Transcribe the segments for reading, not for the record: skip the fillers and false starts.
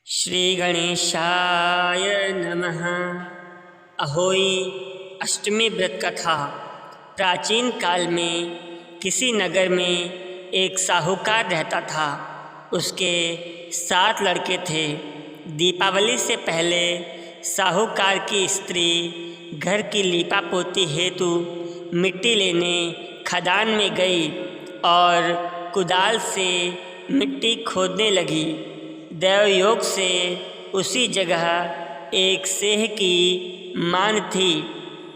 श्री गणेशाय नमः। अहोई अष्टमी व्रत कथा। प्राचीन काल में किसी नगर में एक साहूकार रहता था। उसके 7 लड़के थे। दीपावली से पहले साहूकार की स्त्री घर की लीपापोती हेतु मिट्टी लेने खदान में गई और कुदाल से मिट्टी खोदने लगी। दैवयोग से उसी जगह एक सेह की मान थी।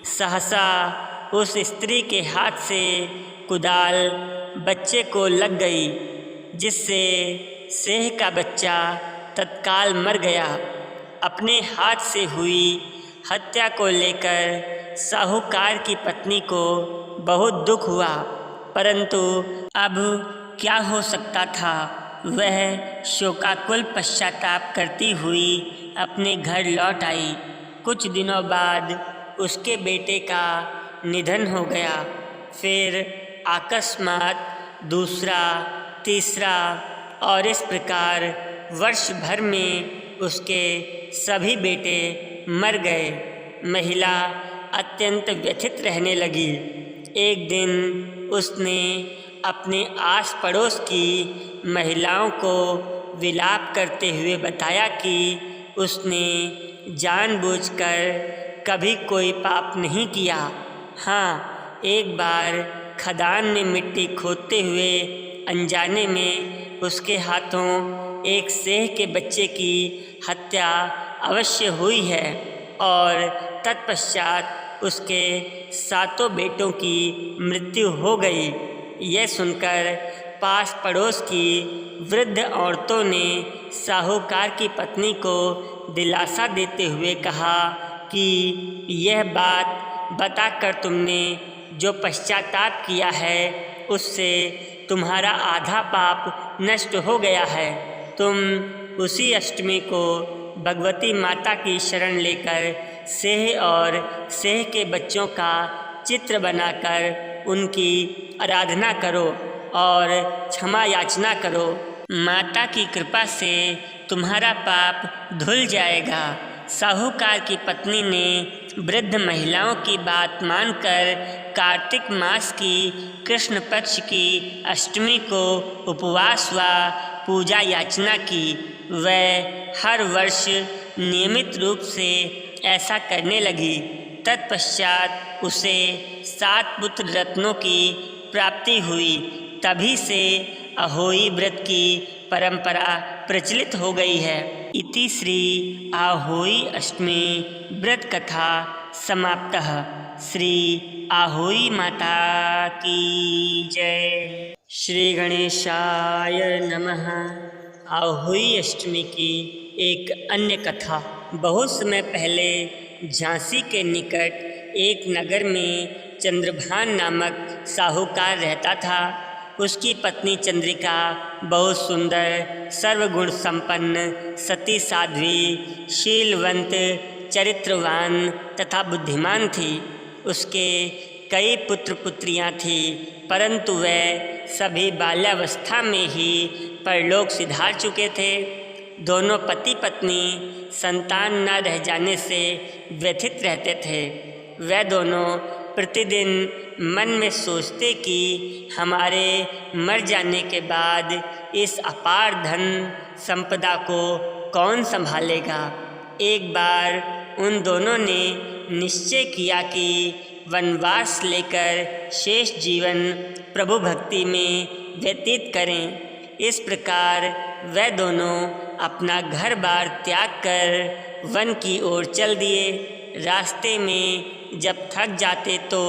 सहसा उस स्त्री के हाथ से कुदाल बच्चे को लग गई, जिससे सेह का बच्चा तत्काल मर गया। अपने हाथ से हुई हत्या को लेकर साहूकार की पत्नी को बहुत दुख हुआ, परंतु अब क्या हो सकता था। वह शोकाकुल पश्चाताप करती हुई अपने घर लौट आई। कुछ दिनों बाद उसके बेटे का निधन हो गया। फिर अकस्मात दूसरा, तीसरा और इस प्रकार वर्ष भर में उसके सभी बेटे मर गए। महिला अत्यंत व्यथित रहने लगी। एक दिन उसने अपने आस पड़ोस की महिलाओं को विलाप करते हुए बताया कि उसने जानबूझकर कभी कोई पाप नहीं किया। हाँ, एक बार खदान में मिट्टी खोदते हुए अनजाने में उसके हाथों एक सेह के बच्चे की हत्या अवश्य हुई है और तत्पश्चात उसके 7 बेटों की मृत्यु हो गई। यह सुनकर पास पड़ोस की वृद्ध औरतों ने साहूकार की पत्नी को दिलासा देते हुए कहा कि यह बात बताकर तुमने जो पश्चाताप किया है उससे तुम्हारा आधा पाप नष्ट हो गया है। तुम उसी अष्टमी को भगवती माता की शरण लेकर सेह और सेह के बच्चों का चित्र बनाकर उनकी आराधना करो और क्षमा याचना करो। माता की कृपा से तुम्हारा पाप धुल जाएगा। साहूकार की पत्नी ने वृद्ध महिलाओं की बात मानकर कार्तिक मास की कृष्ण पक्ष की अष्टमी को उपवास व पूजा याचना की। वह हर वर्ष नियमित रूप से ऐसा करने लगी। तत्पश्चात उसे 7 पुत्र रत्नों की प्राप्ति हुई। तभी से अहोई व्रत की परंपरा प्रचलित हो गई है। इति श्री अहोई अष्टमी व्रत कथा समाप्तः। श्री अहोई माता की जय। श्री गणेशाय नमः। अहोई अष्टमी की एक अन्य कथा। बहुत समय पहले झांसी के निकट एक नगर में चंद्रभान नामक साहूकार रहता था। उसकी पत्नी चंद्रिका बहुत सुंदर, सर्वगुण संपन्न, सती साध्वी, शीलवंत, चरित्रवान तथा बुद्धिमान थी। उसके कई पुत्र पुत्रियां थीं, परंतु वे सभी बाल्यावस्था में ही परलोक सिधार चुके थे। दोनों पति पत्नी संतान न रह जाने से व्यथित रहते थे। वे दोनों प्रतिदिन मन में सोचते कि हमारे मर जाने के बाद इस अपार धन संपदा को कौन संभालेगा। एक बार उन दोनों ने निश्चय किया कि वनवास लेकर शेष जीवन प्रभु भक्ति में व्यतीत करें। इस प्रकार वे दोनों अपना घर बार त्याग कर वन की ओर चल दिए। रास्ते में जब थक जाते तो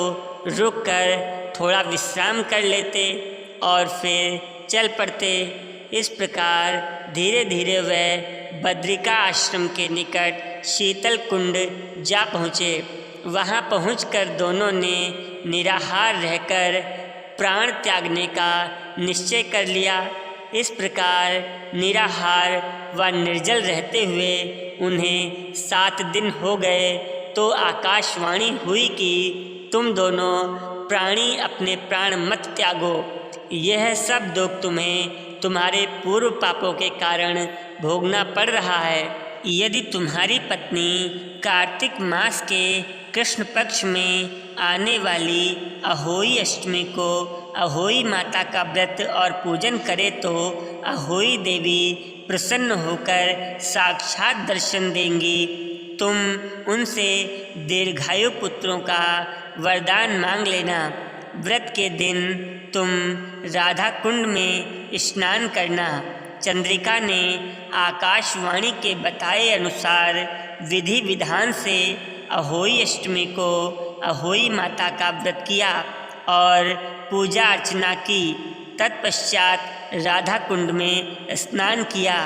रुककर थोड़ा विश्राम कर लेते और फिर चल पड़ते। इस प्रकार धीरे धीरे वे बद्रिका आश्रम के निकट शीतल कुंड जा पहुँचे। वहाँ पहुंचकर दोनों ने निराहार रहकर प्राण त्यागने का निश्चय कर लिया। इस प्रकार निराहार व निर्जल रहते हुए उन्हें 7 दिन हो गए तो आकाशवाणी हुई कि तुम दोनों प्राणी अपने प्राण मत त्यागो। यह सब दुख तुम्हें तुम्हारे पूर्व पापों के कारण भोगना पड़ रहा है। यदि तुम्हारी पत्नी कार्तिक मास के कृष्ण पक्ष में आने वाली अहोई अष्टमी को अहोई माता का व्रत और पूजन करे तो अहोई देवी प्रसन्न होकर साक्षात दर्शन देंगी। तुम उनसे दीर्घायु पुत्रों का वरदान मांग लेना। व्रत के दिन तुम राधा कुंड में स्नान करना। चंद्रिका ने आकाशवाणी के बताए अनुसार विधि विधान से अहोई अष्टमी को अहोई माता का व्रत किया और पूजा अर्चना की। तत्पश्चात राधा कुंड में स्नान किया।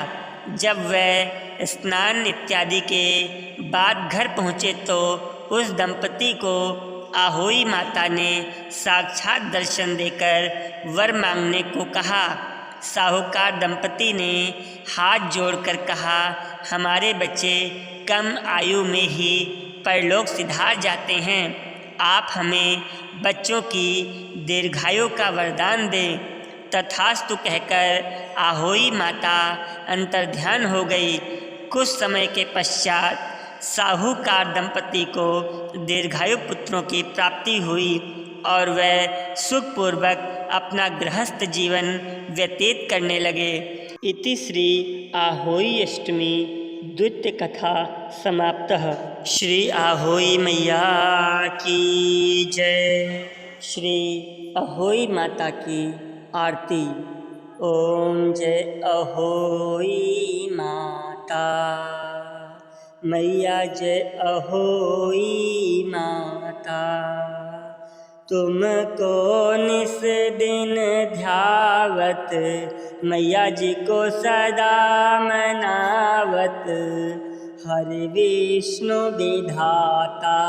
जब वह स्नान इत्यादि के बाद घर पहुँचे तो उस दंपति को अहोई माता ने साक्षात दर्शन देकर वर मांगने को कहा। साहूकार दंपति ने हाथ जोड़कर कहा, हमारे बच्चे कम आयु में ही परलोक सिधार जाते हैं। आप हमें बच्चों की दीर्घायु का वरदान दें। तथास्तु कहकर अहोई माता अंतर्ध्यान हो गई। कुछ समय के पश्चात साहूकार दंपति को दीर्घायु पुत्रों की प्राप्ति हुई और वह सुखपूर्वक अपना गृहस्थ जीवन व्यतीत करने लगे। इति श्री अहोई अष्टमी द्वितीय कथा समाप्तः। श्री अहोई मैया की जय। श्री अहोई माता की आरती। ओम जय अहोई माता मैया, जय अहोई माता। तुमको निस दिन ध्यावत, मैया जी को सदा मनावत, हरि विष्णु विधाता।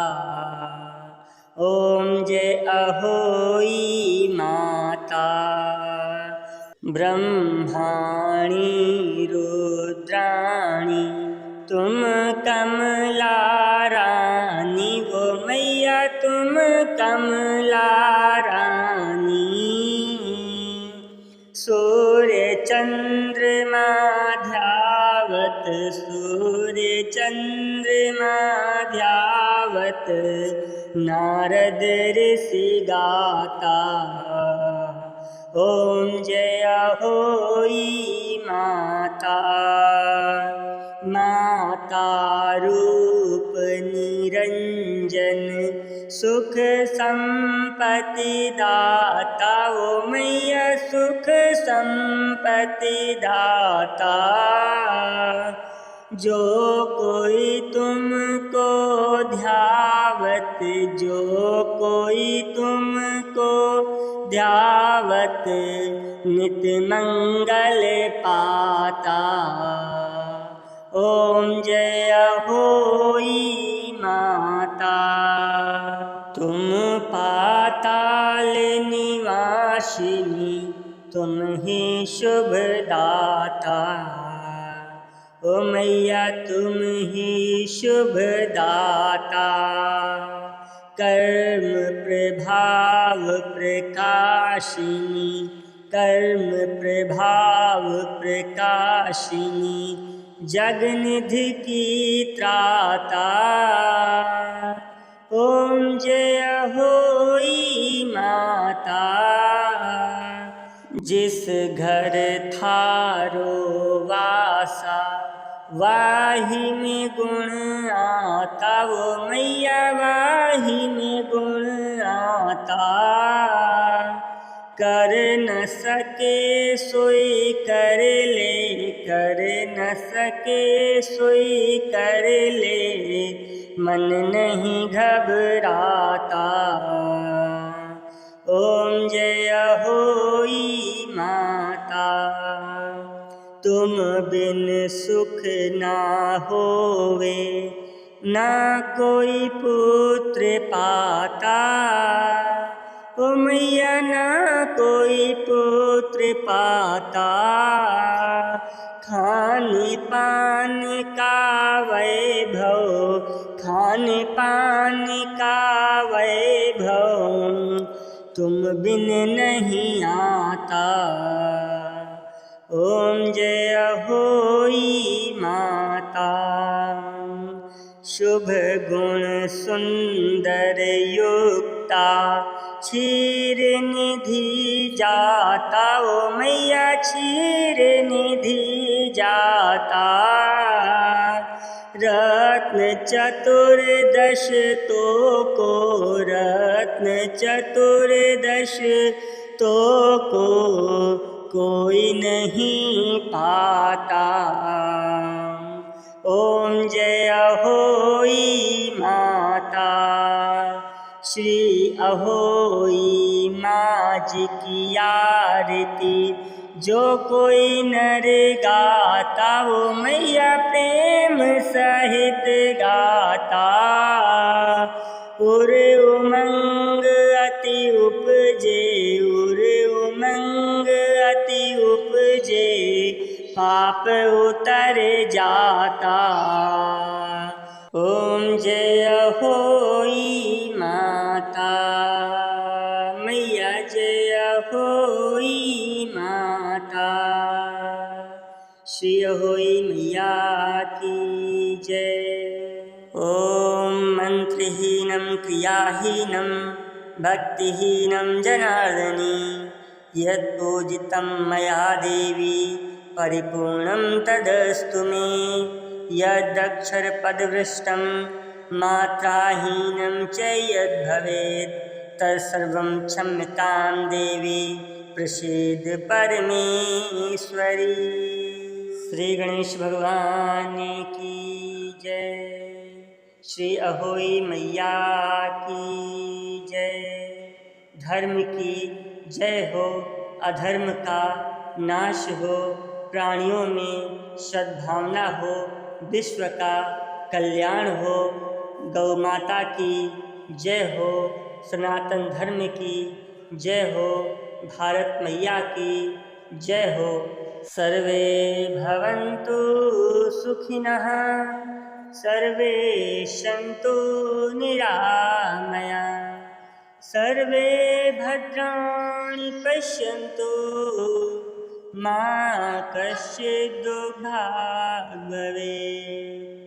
ओम जय अहोई माता। ब्रह्माणी रुद्राणी तुम कमला रानी, वो मैया तुम कमला रानी। सूर्य चंद्रमा ध्यावत, सूर्य चंद्रमा ध्यावत, नारद ऋषि गाता। ओम जय अहोई माता। माता रूप निरंजन, सुख संपत्ति दाता। ओ मैया सुख संपत्ति दाता। जो कोई तुमको ध्यावत, जो कोई तुमको ध्यावत, नित मंगल पाता। ओम जय अहोई माता। तुम पाताल निवासिनी, तुम ही शुभ दाता। ओ मैया तुम ही शुभ दाता। कर्म प्रभाव प्रकाशिनी, कर्म प्रभाव प्रकाशिनी, जगनिधि की त्राता। ओम जय अहोई माता। जिस घर थारो वासा, वाही में गुण आता। वो मैया वाही में गुण आता। कर न सके सोई कर ले, कर न सके सोई कर ले, मन नहीं घबराता। ओम जय अहोई माता। तुम बिन सुख ना होवे, ना कोई पुत्र पाता। ओ मैया ना कोई पुत्र पाता। खान पान का वैभव, खान पान का वैभव, तुम बिन नहीं आता। ॐ जय होई माता। शुभ गुण सुंदर युक्ता क्षीर निधि जाता, ओ मैया क्षीर निधि जाता। रत्न चतुर्दश तो को रत्न चतुर्दश तो को कोई नहीं पाता। ॐ जय होई माता। श्री अहोई माँ जी की आरती जो कोई नर गाता, वो मैया प्रेम सहित गाता। उर उमंग अति उपजे, उर उमंग अति उपजे, पाप उतर जाता। ॐ जय होई माता। मैया जय होई माता। श्री होई मैया की जय। ॐ मंत्रहीनं क्रियाहीनं भक्तिहीनं जनार्दनी यत्पूजितं मया देवी परिपूर्णं तदस्तु मे। यदक्षरपदभ्रष्टं मात्राहीनं च यद्भवेत् तत्सर्वं क्षम्यतां देवी प्रसीद परमेश्वरी। श्री गणेश भगवान की जय। श्री अहोई मैया की जय। धर्म की जय हो, अधर्म का नाश हो, प्राणियों में सद्भावना हो, विश्व का कल्याण हो। गौ माता की जय हो, सनातन धर्म की जय हो, भारत मैया की जय हो। सर्वे भवन्तु सुखिनः, सर्वे सन्तु निरामया, सर्वे भद्राणि पश्यन्तु मा कश्चित् दुर्भाग् भवेत्।